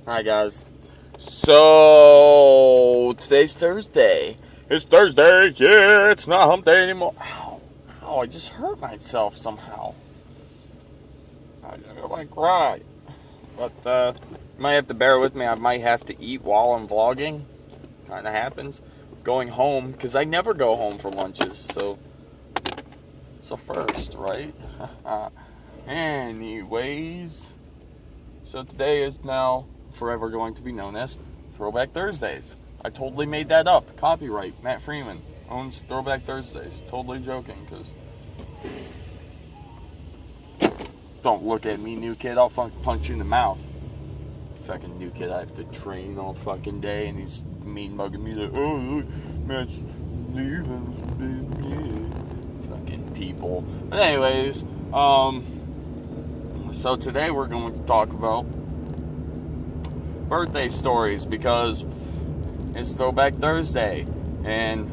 Hi guys. So today's Thursday. It's Thursday. Yeah, it's not hump day anymore. Ow, I just hurt myself somehow. I might cry. But you might have to bear with me. I might have to eat while I'm vlogging. Kind of happens. Going home, because I never go home for lunches. So it's a first, right? Anyways. So today is now forever going to be known as Throwback Thursdays. I totally made that up. Copyright. Matt Freeman owns Throwback Thursdays. Totally joking, because don't look at me, new kid. I'll fucking punch you in the mouth. Fucking new kid I have to train all fucking day, and he's mean mugging me like, oh, look, Matt's leaving. Yeah. Fucking people. But anyways, so today we're going to talk about birthday stories, because it's Throwback Thursday, and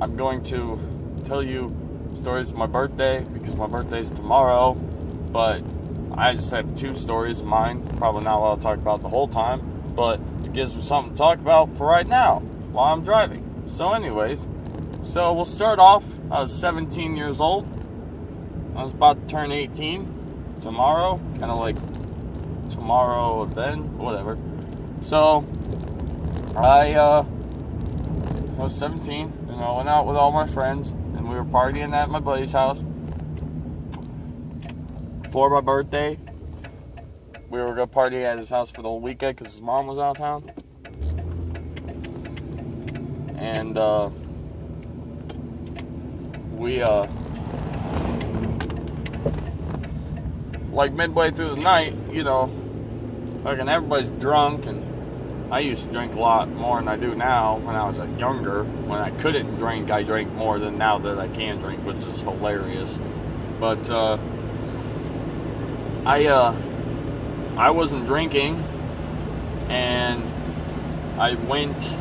I'm going to tell you stories of my birthday, because my birthday's tomorrow, but I just have 2 stories of mine. Probably not what I'll talk about the whole time, but it gives me something to talk about for right now while I'm driving. So anyways, so we'll start off. I was 17 years old. I was about to turn 18 tomorrow, kind of like tomorrow then, whatever. So I was 17, and I went out with all my friends, and we were partying at my buddy's house for my birthday. We were gonna party at his house for the whole weekend because his mom was out of town, and we like midway through the night, like, and everybody's drunk, and I used to drink a lot more than I do now. When I was younger, when I couldn't drink, I drank more than now that I can drink, which is hilarious. But I wasn't drinking, and I went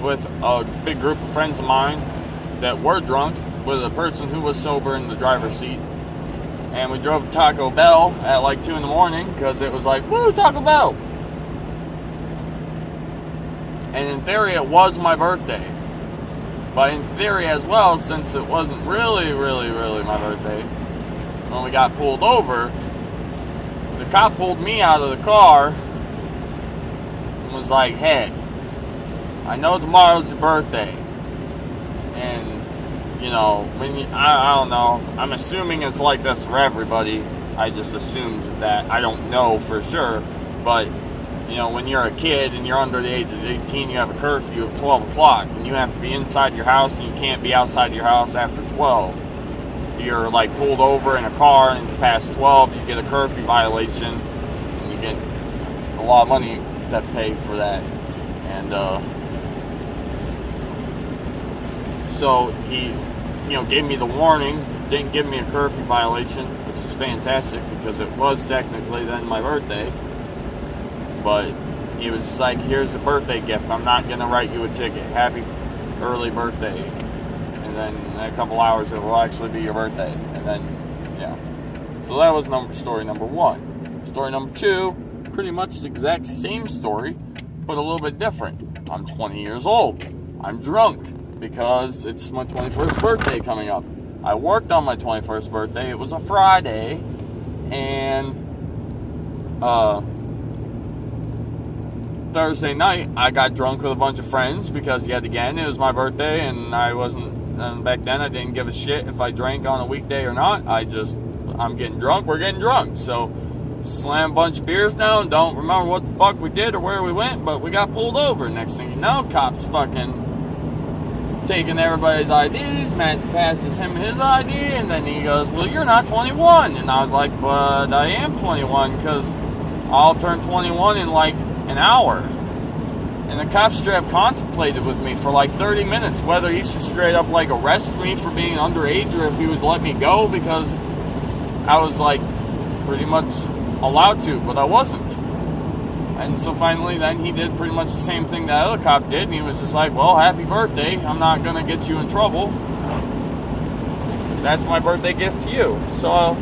with a big group of friends of mine that were drunk, with a person who was sober in the driver's seat. And we drove to Taco Bell at like 2 in the morning, because it was like, woo, Taco Bell. And in theory, it was my birthday. But in theory as well, since it wasn't really my birthday, when we got pulled over, the cop pulled me out of the car and was like, hey, I know tomorrow's your birthday. And I don't know. I'm assuming it's like this for everybody. I just assumed that. I don't know for sure. But, when you're a kid and you're under the age of 18, you have a curfew of 12 o'clock. And you have to be inside your house, and you can't be outside your house after 12. If you're, pulled over in a car and it's past 12, you get a curfew violation. And you get a lot of money to pay for that. And, so he gave me the warning, didn't give me a curfew violation, which is fantastic, because it was technically then my birthday. But he was just like, here's the birthday gift. I'm not going to write you a ticket. Happy early birthday. And then in a couple hours, it will actually be your birthday. And then, yeah. So that was story number 1. Story number 2, pretty much the exact same story, but a little bit different. I'm 20 years old. I'm drunk, because it's my 21st birthday coming up. I worked on my 21st birthday. It was a Friday, and Thursday night I got drunk with a bunch of friends, because yet again it was my birthday, and I wasn't. And back then I didn't give a shit if I drank on a weekday or not. I'm getting drunk. We're getting drunk. So slam a bunch of beers down. Don't remember what the fuck we did or where we went, but we got pulled over. Next thing you know, cops fucking taking everybody's IDs. Matt passes him his ID, and then he goes, well, you're not 21. And I was like, but I am 21, because I'll turn 21 in like an hour. And the cop straight up contemplated with me for like 30 minutes whether he should straight up arrest me for being underage, or if he would let me go, because I was pretty much allowed to, but I wasn't. And so finally then he did pretty much the same thing that other cop did, and he was just like, well, happy birthday, I'm not gonna get you in trouble. That's my birthday gift to you. So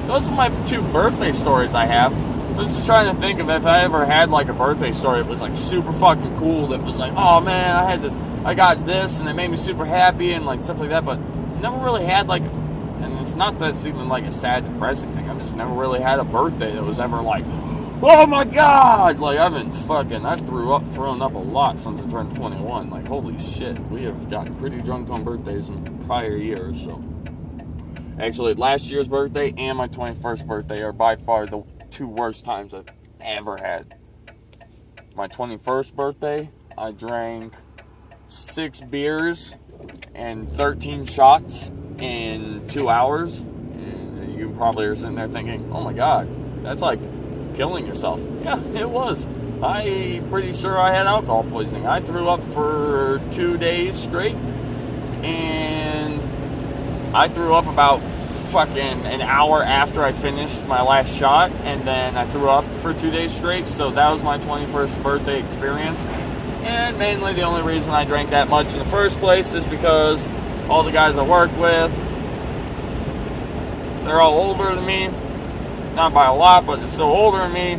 those are my 2 birthday stories I have. was just trying to think of if I ever had like a birthday story. It was like super fucking cool. That was like, oh man, I got this, and it made me super happy and like stuff like that. But never really had like, and it's not that it's even like a sad, depressing thing. I just never really had a birthday that was ever like, oh my god! Like I've thrown up a lot since I turned 21. Like holy shit, we have gotten pretty drunk on birthdays in prior years. So actually, last year's birthday and my 21st birthday are by far the 2 worst times I've ever had. My 21st birthday, I drank 6 beers and 13 shots in 2 hours. And you probably are sitting there thinking, oh my god, that's like killing yourself. Yeah, it was. I'm pretty sure I had alcohol poisoning. I threw up for 2 days straight, and I threw up about fucking an hour after I finished my last shot, and then I threw up for 2 days straight. So that was my 21st birthday experience. And mainly the only reason I drank that much in the first place is because all the guys I work with, they're all older than me. Not by a lot, but they're still older than me.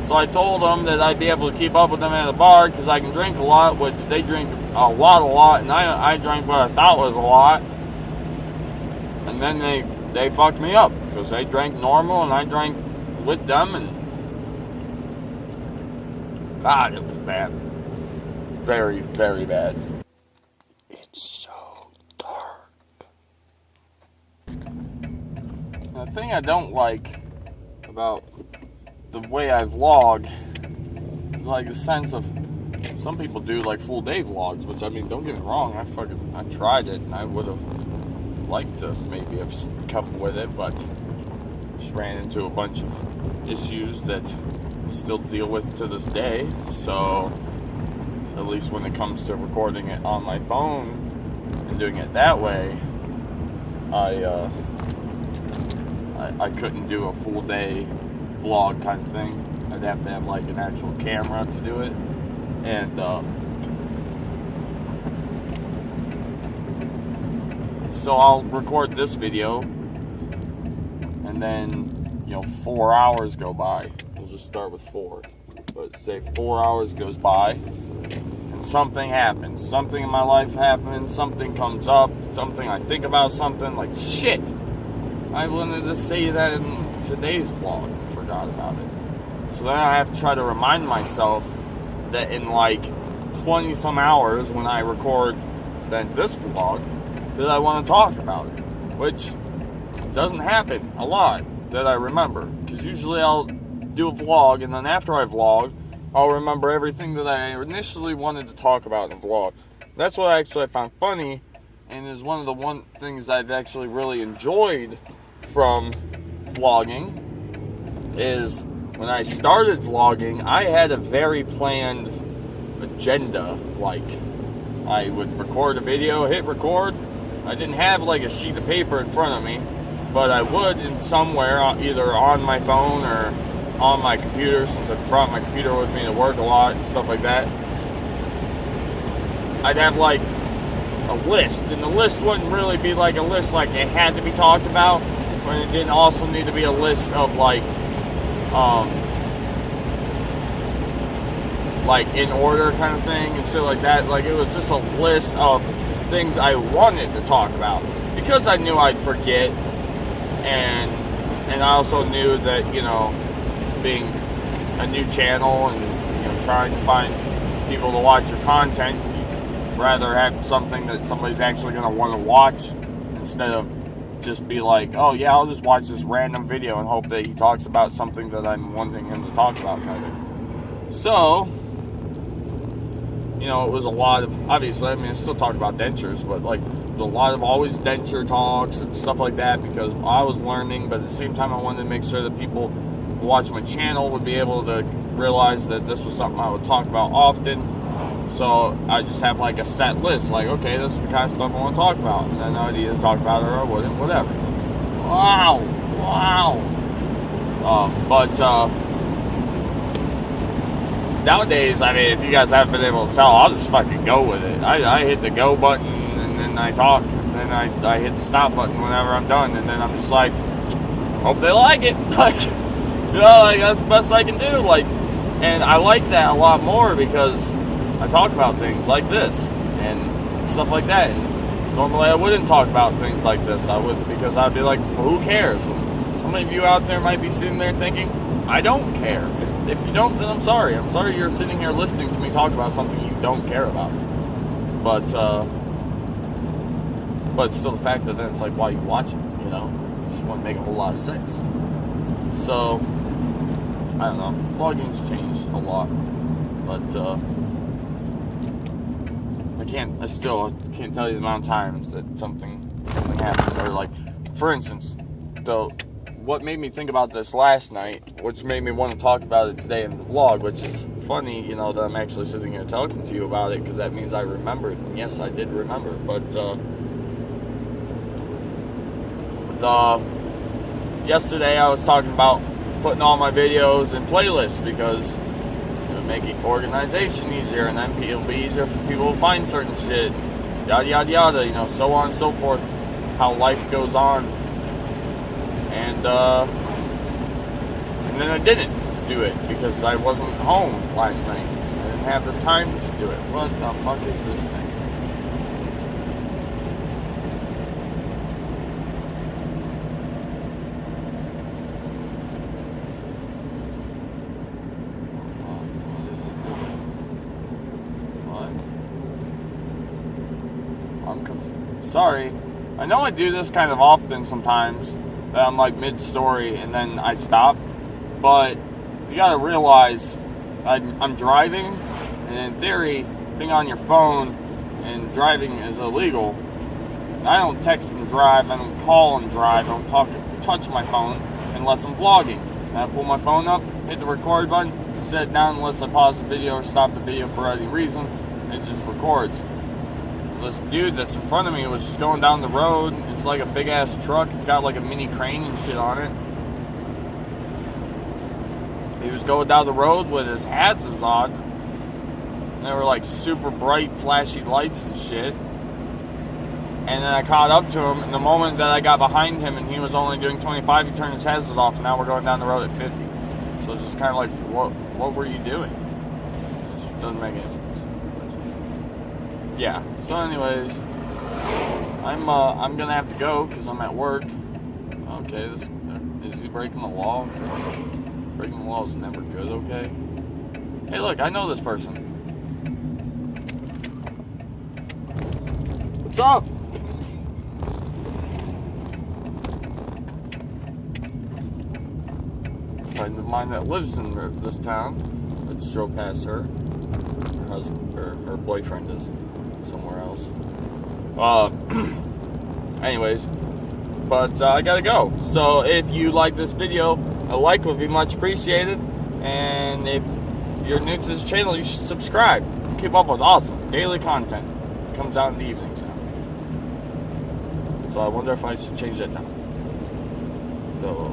So I told them that I'd be able to keep up with them at the bar because I can drink a lot, which they drink a lot, and I drank what I thought was a lot. And then they fucked me up because they drank normal and I drank with them, and God, it was bad. Very, very bad. It's so dark. The thing I don't like about the way I vlog is like the sense of, some people do like full day vlogs, which I mean, don't get me wrong, I tried it and I would have liked to maybe have come with it, but just ran into a bunch of issues that I still deal with to this day. So at least when it comes to recording it on my phone and doing it that way, I couldn't do a full day vlog kind of thing. I'd have to have like an actual camera to do it, and so I'll record this video, and then 4 hours go by. We'll just start with 4, but say 4 hours goes by and something happens, something in my life happens, something comes up, something I think about, something like, shit, I wanted to say that in today's vlog, I forgot about it. So then I have to try to remind myself that in like 20 some hours when I record then this vlog, that I want to talk about it, which doesn't happen a lot that I remember, because usually I'll do a vlog, and then after I vlog, I'll remember everything that I initially wanted to talk about in the vlog. That's what I found funny, and is one of the things I've actually really enjoyed from vlogging, is when I started vlogging, I had a very planned agenda. Like, I would record a video, hit record. I didn't have like a sheet of paper in front of me, but I would in somewhere, either on my phone or on my computer, since I brought my computer with me to work a lot and stuff like that. I'd have like a list, and the list wouldn't really be like a list like it had to be talked about, but it didn't also need to be a list of like in order kind of thing and shit like that. Like, it was just a list of things I wanted to talk about, because I knew I'd forget, and I also knew that, being a new channel and trying to find people to watch your content, you'd rather have something that somebody's actually going to want to watch, instead of just be like, oh yeah, I'll just watch this random video and hope that he talks about something that I'm wanting him to talk about, kind of. So, it was a lot of, obviously, I still talk about dentures, but like, a lot of always denture talks and stuff like that, because I was learning, but at the same time, I wanted to make sure that people who watch my channel would be able to realize that this was something I would talk about often. So I just have like a set list, like, okay, this is the kind of stuff I want to talk about, and then I would either talk about it or I wouldn't, whatever. Wow. Nowadays, if you guys haven't been able to tell, I'll just fucking go with it. I hit the go button, and then I talk, and then I hit the stop button whenever I'm done, and then I'm just like, hope they like it. Like, You know, like, that's the best I can do. Like, and I like that a lot more because I talk about things like this and stuff like that. And normally I wouldn't talk about things like this. I wouldn't, because I'd be like, well, who cares? Some of you out there might be sitting there thinking, I don't care. If you don't, then I'm sorry. I'm sorry you're sitting here listening to me talk about something you don't care about. But still, the fact that then it's like, why you watch it? You know, it just wouldn't make a whole lot of sense. So I don't know. Vlogging's changed a lot, but I still can't tell you the amount of times that something happens. Or like, for instance, what made me think about this last night, which made me want to talk about it today in the vlog, which is funny, you know, that I'm actually sitting here talking to you about it, because that means I remembered. And yes, I did remember. But yesterday I was talking about putting all my videos in playlists because it would make organization easier, and then it'll be easier for people to find certain shit, yada yada yada, you know, so on and so forth, how life goes on. And then I didn't do it because I wasn't home last night. I didn't have the time to do it. What the fuck is this thing? Sorry. I know I do this kind of often sometimes, that I'm like mid-story and then I stop, but you gotta realize I'm driving, and in theory, being on your phone and driving is illegal. I don't text and drive, I don't call and drive, I don't touch my phone unless I'm vlogging. And I pull my phone up, hit the record button, set it down unless I pause the video or stop the video for any reason, and it just records. This dude that's in front of me was just going down the road. It's like a big ass truck. It's got like a mini crane and shit on it. He was going down the road with his hazards on. And they were like super bright, flashy lights and shit. And then I caught up to him. And the moment that I got behind him and he was only doing 25, he turned his hazards off. And now we're going down the road at 50. So it's just kind of like, what were you doing? It just doesn't make any sense. Yeah, so anyways, I'm gonna have to go because I'm at work. Okay, is he breaking the law? Breaking the law is never good, okay? Hey, look, I know this person. What's up? A friend of mine that lives in this town. Let's show past her. Her husband, or her boyfriend is somewhere else. Anyways, but I gotta go. So if you like this video, a like would be much appreciated. And if you're new to this channel, you should subscribe. Keep up with awesome daily content. It comes out in the evenings now. So I wonder if I should change that down. The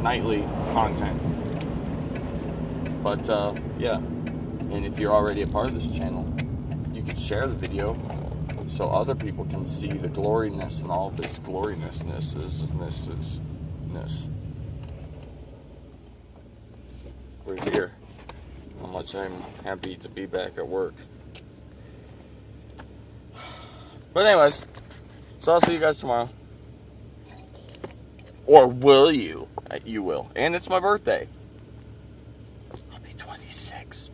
nightly content. But yeah. And if you're already a part of this channel, you can share the video so other people can see the gloriness and all of this gloriousness. We're here. How much I'm happy to be back at work. But anyways, so I'll see you guys tomorrow. Or will you? You will. And it's my birthday. I'll be 26.